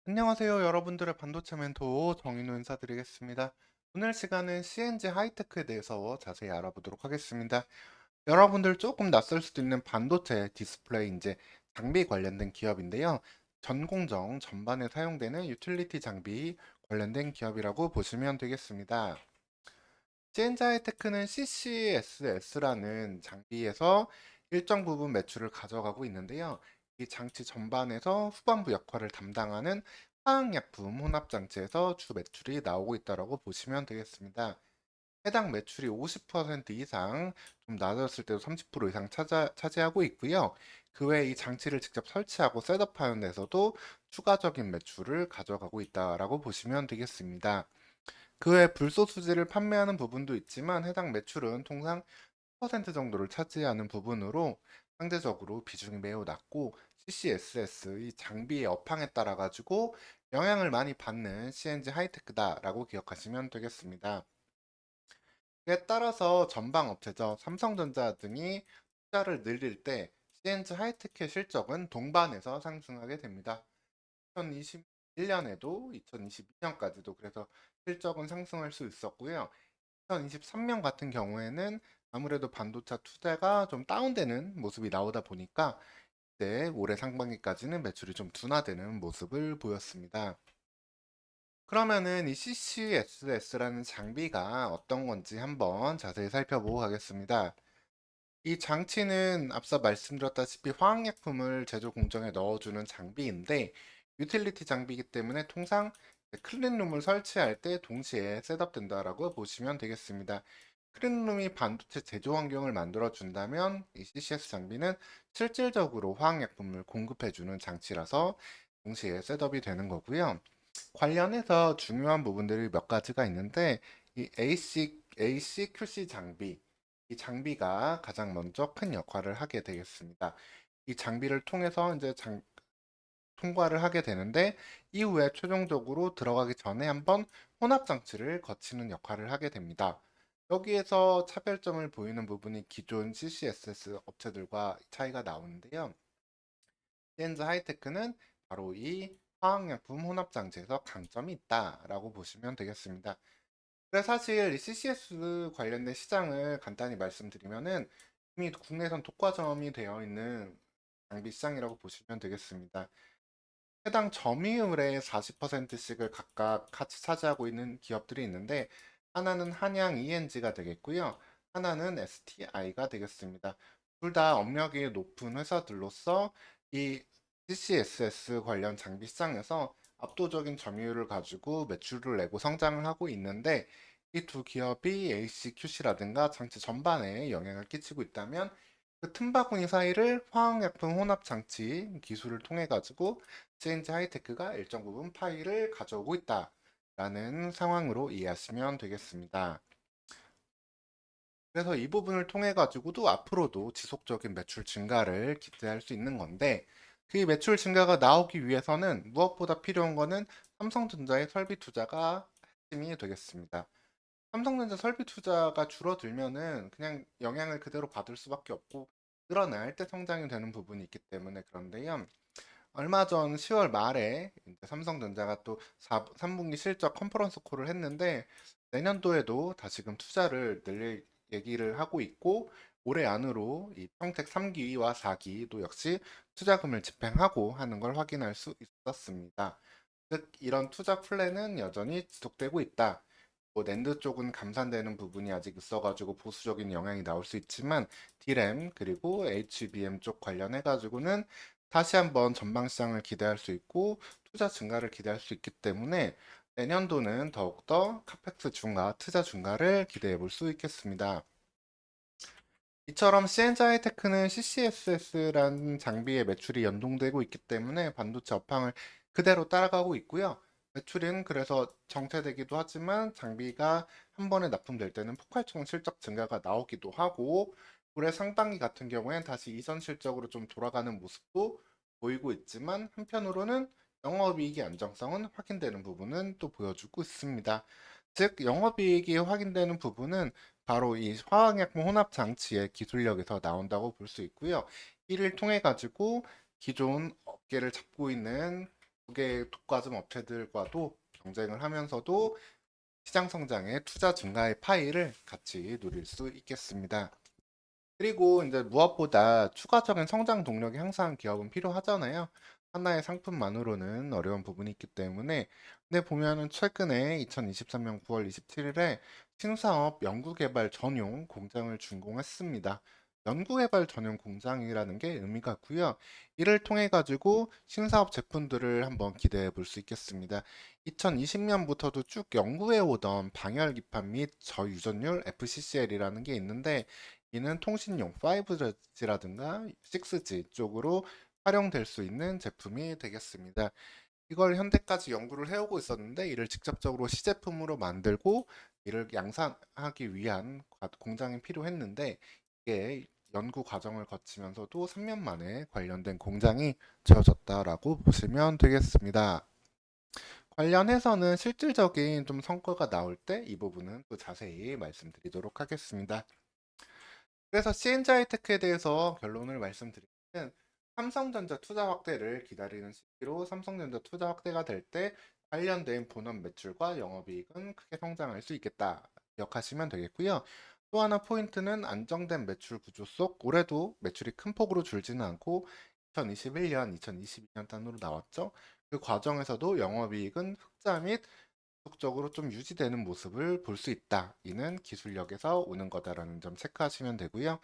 안녕하세요. 여러분들의 반도체 멘토 정인우 인사드리겠습니다. 오늘 시간은 CNG 하이테크에 대해서 자세히 알아보도록 하겠습니다. 여러분들 조금 낯설 수도 있는 반도체 디스플레이 이제 장비 관련된 기업인데요. 전공정 전반에 사용되는 유틸리티 장비 관련된 기업이라고 보시면 되겠습니다. CNG 하이테크는 CCSS라는 장비에서 일정 부분 매출을 가져가고 있는데요. 이 장치 전반에서 후반부 역할을 담당하는 화학약품 혼합장치에서 주 매출이 나오고 있다고 보시면 되겠습니다. 해당 매출이 50% 이상, 좀 낮았을 때도 30% 이상 차지하고 있고요. 그 외에 이 장치를 직접 설치하고 셋업하는 데서도 추가적인 매출을 가져가고 있다고 보시면 되겠습니다. 그 외 불소수지를 판매하는 부분도 있지만 해당 매출은 통상 10% 정도를 차지하는 부분으로 상대적으로 비중이 매우 낮고 CCSS 이 장비의 업황에 따라 가지고 영향을 많이 받는 CNG 하이테크다라고 기억하시면 되겠습니다. 이에 따라서 전방 업체죠. 삼성전자 등이 투자를 늘릴 때 CNG 하이테크의 실적은 동반해서 상승하게 됩니다. 2021년에도 2022년까지도 그래서 실적은 상승할 수 있었고요. 2023년 같은 경우에는 아무래도 반도체 투자가 좀 다운되는 모습이 나오다 보니까 이제 올해 상반기까지는 매출이 좀 둔화되는 모습을 보였습니다. 그러면은 이 CCSS라는 장비가 어떤 건지 한번 자세히 살펴보고 가겠습니다. 이 장치는 앞서 말씀드렸다시피 화학약품을 제조 공정에 넣어주는 장비인데 유틸리티 장비이기 때문에 통상 클린룸을 설치할 때 동시에 셋업된다라고 보시면 되겠습니다. 클린룸이 반도체 제조 환경을 만들어 준다면 이 CCS 장비는 실질적으로 화학약품을 공급해주는 장치라서 동시에 셋업이 되는 거고요. 관련해서 중요한 부분들이 몇 가지가 있는데 이 ACQC 장비 이 장비가 가장 먼저 큰 역할을 하게 되겠습니다. 이 장비를 통해서 이제 통과를 하게 되는데 이후에 최종적으로 들어가기 전에 한번 혼합 장치를 거치는 역할을 하게 됩니다. 여기에서 차별점을 보이는 부분이 기존 CCSS 업체들과 차이가 나오는데요. 시엔즈 하이테크는 바로 이 화학약품 혼합 장치에서 강점이 있다라고 보시면 되겠습니다. 그래서 사실 이 CCS 관련된 시장을 간단히 말씀드리면은 이미 국내선 독과점이 되어 있는 장비 시장이라고 보시면 되겠습니다. 해당 점유율의 40%씩을 각각 같이 차지하고 있는 기업들이 있는데 하나는 한양 ENG가 되겠고요. 하나는 STI가 되겠습니다. 둘 다 업력이 높은 회사들로서 이 CCSS 관련 장비 시장에서 압도적인 점유율을 가지고 매출을 내고 성장을 하고 있는데 이 두 기업이 ACQC라든가 장치 전반에 영향을 끼치고 있다면 그 틈바구니 사이를 화학약품 혼합 장치 기술을 통해 가지고 CNG 하이테크가 일정 부분 파일을 가져오고 있다라는 상황으로 이해하시면 되겠습니다. 그래서 이 부분을 통해 가지고도 앞으로도 지속적인 매출 증가를 기대할 수 있는 건데 그 매출 증가가 나오기 위해서는 무엇보다 필요한 거는 삼성전자의 설비 투자가 핵심이 되겠습니다. 삼성전자 설비 투자가 줄어들면은 그냥 영향을 그대로 받을 수밖에 없고 늘어날 때 성장이 되는 부분이 있기 때문에 그런데요. 얼마 전 10월 말에 이제 삼성전자가 또 3분기 실적 컨퍼런스 콜을 했는데 내년도에도 다시금 투자를 늘릴 얘기를 하고 있고 올해 안으로 이 평택 3기와 4기도 역시 투자금을 집행하고 하는 걸 확인할 수 있었습니다. 즉 이런 투자 플랜은 여전히 지속되고 있다. 뭐 낸드 쪽은 감산되는 부분이 아직 있어가지고 보수적인 영향이 나올 수 있지만 D램 그리고 HBM 쪽 관련해 가지고는 다시 한번 전방 시장을 기대할 수 있고 투자 증가를 기대할 수 있기 때문에 내년도는 더욱더 카펙스 증가, 투자 증가를 기대해 볼 수 있겠습니다. 이처럼 CN자 하이테크는 CCSS라는 장비의 매출이 연동되고 있기 때문에 반도체 업황을 그대로 따라가고 있고요. 매출은 그래서 정체되기도 하지만 장비가 한 번에 납품될 때는 폭발적인 실적 증가가 나오기도 하고 올해 상반기 같은 경우엔 다시 이전 실적으로 좀 돌아가는 모습도 보이고 있지만 한편으로는 영업이익의 안정성은 확인되는 부분은 또 보여주고 있습니다. 즉 영업이익이 확인되는 부분은 바로 이 화학약품 혼합 장치의 기술력에서 나온다고 볼 수 있고요. 이를 통해 가지고 기존 업계를 잡고 있는 국외 독과점 업체들과도 경쟁을 하면서도 시장 성장에 투자 증가의 파이를 같이 누릴 수 있겠습니다. 그리고 이제 무엇보다 추가적인 성장 동력이 항상 기업은 필요하잖아요. 하나의 상품만으로는 어려운 부분이 있기 때문에. 근데 보면은 최근에 2023년 9월 27일에 신사업 연구개발 전용 공장을 준공했습니다. 연구개발 전용 공장이라는 게 의미가 있고요. 이를 통해 가지고 신사업 제품들을 한번 기대해 볼 수 있겠습니다. 2020년부터도 쭉 연구해 오던 방열 기판 및 저유전율 FCCL이라는 게 있는데, 이는 통신용 5G라든가 6G 쪽으로 활용될 수 있는 제품이 되겠습니다. 이걸 현대까지 연구를 해오고 있었는데, 이를 직접적으로 시제품으로 만들고 이를 양산하기 위한 공장이 필요했는데, 이게 연구 과정을 거치면서도 3년 만에 관련된 공장이 지어졌다라고 보시면 되겠습니다. 관련해서는 실질적인 좀 성과가 나올 때 이 부분은 또 자세히 말씀드리도록 하겠습니다. 그래서 CNG 하이테크에 대해서 결론을 말씀드리면, 삼성전자 투자 확대를 기다리는 시기로 삼성전자 투자 확대가 될 때 관련된 본업 매출과 영업이익은 크게 성장할 수 있겠다 기억하시면 되겠고요. 또 하나 포인트는 안정된 매출 구조 속 올해도 매출이 큰 폭으로 줄지는 않고 2021년, 2022년 단으로 나왔죠. 그 과정에서도 영업이익은 흑자 및 지속적으로 좀 유지되는 모습을 볼 수 있다. 이는 기술력에서 오는 거다라는 점 체크하시면 되고요.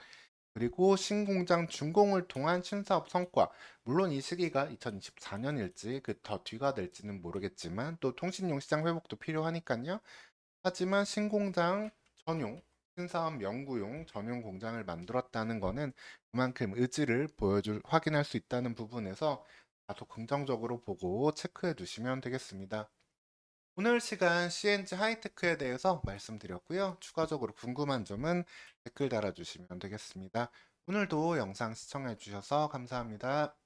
그리고 신공장 준공을 통한 신사업 성과, 물론 이 시기가 2024년일지 그 더 뒤가 될지는 모르겠지만 또 통신용 시장 회복도 필요하니까요. 하지만 신공장 전용, 신사업 연구용 전용 공장을 만들었다는 거는 그만큼 의지를 확인할 수 있다는 부분에서 다소 긍정적으로 보고 체크해 두시면 되겠습니다. 오늘 시간 CNG 하이테크에 대해서 말씀드렸고요. 추가적으로 궁금한 점은 댓글 달아주시면 되겠습니다. 오늘도 영상 시청해 주셔서 감사합니다.